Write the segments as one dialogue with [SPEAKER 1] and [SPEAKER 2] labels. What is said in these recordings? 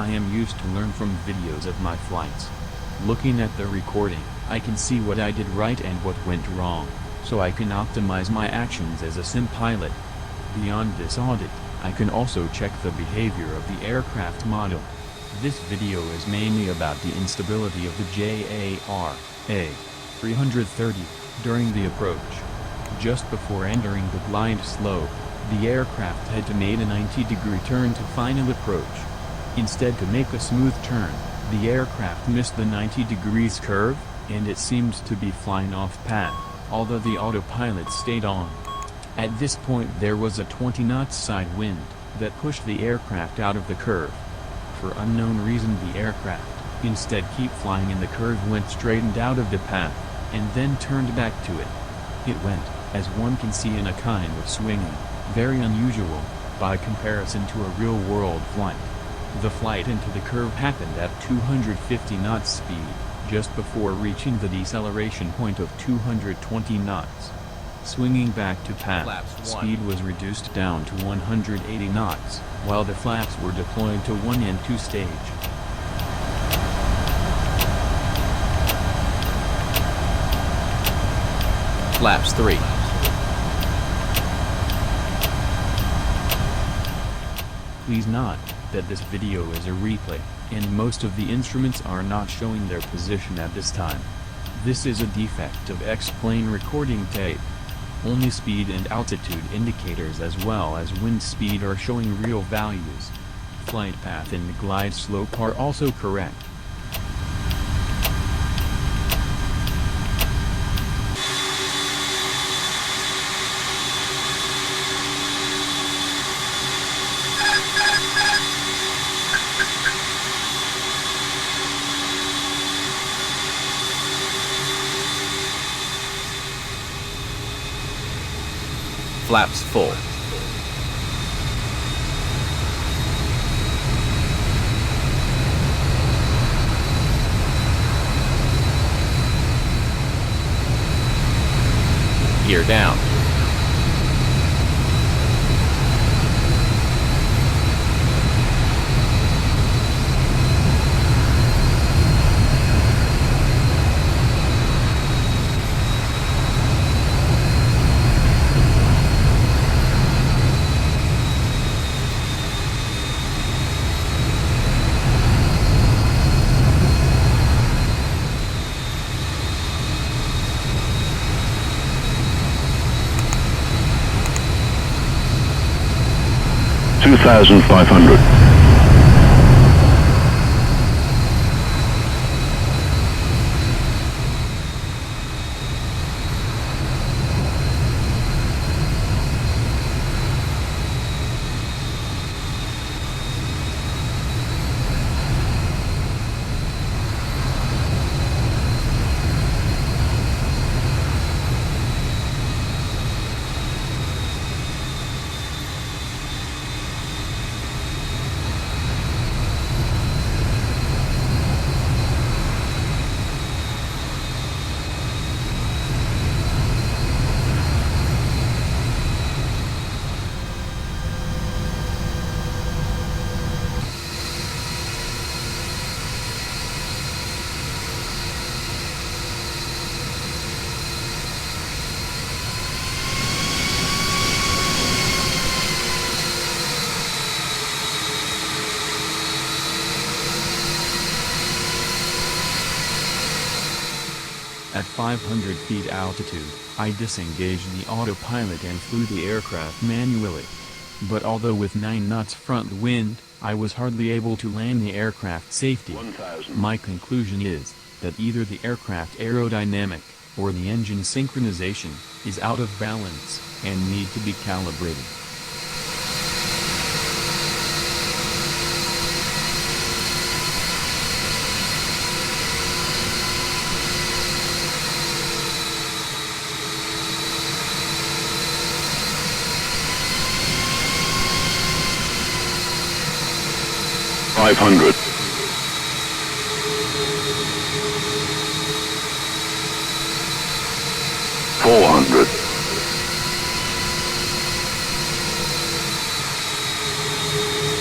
[SPEAKER 1] I am used to learn from videos of my flights. Looking at the recording, I can see what I did right and what went wrong, so I can optimize my actions as a sim pilot. Beyond this audit, I can also check the behavior of the aircraft model. This video is mainly about the instability of the JAR A330 during the approach. Just before entering the glide slope, the aircraft had to make a 90-degree turn to final approach. Instead, to make a smooth turn, the aircraft missed the 90 degrees curve, and it seemed to be flying off path, although the autopilot stayed on. At this point there was a 20 knots side wind that pushed the aircraft out of the curve. For unknown reason the aircraft, instead keep flying in the curve, went straightened out of the path, and then turned back to it. It went, as one can see, in a kind of swinging, very unusual, by comparison to a real-world flight. The flight into the curve happened at 250 knots speed, just before reaching the deceleration point of 220 knots. Swinging back to path, speed was reduced down to 180 knots, while the flaps were deployed to 1 and 2 stage.
[SPEAKER 2] Flaps 3.
[SPEAKER 1] Please note that this video is a replay, and most of the instruments are not showing their position at this time. This is a defect of X-plane recording tape. Only speed and altitude indicators as well as wind speed are showing real values. Flight path and the glide slope are also correct.
[SPEAKER 2] Flaps full. Gear down.
[SPEAKER 3] $2,500.
[SPEAKER 1] At 500 feet altitude, I disengaged the autopilot and flew the aircraft manually. But although with 9 knots front wind, I was hardly able to land the aircraft safely. My conclusion is that either the aircraft aerodynamic, or the engine synchronization, is out of balance, and need to be calibrated.
[SPEAKER 3] $500. $400.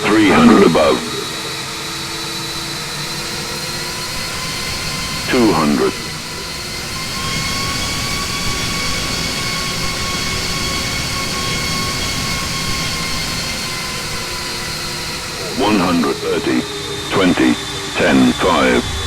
[SPEAKER 3] $300 above. 200. 130, 20, 10, 5.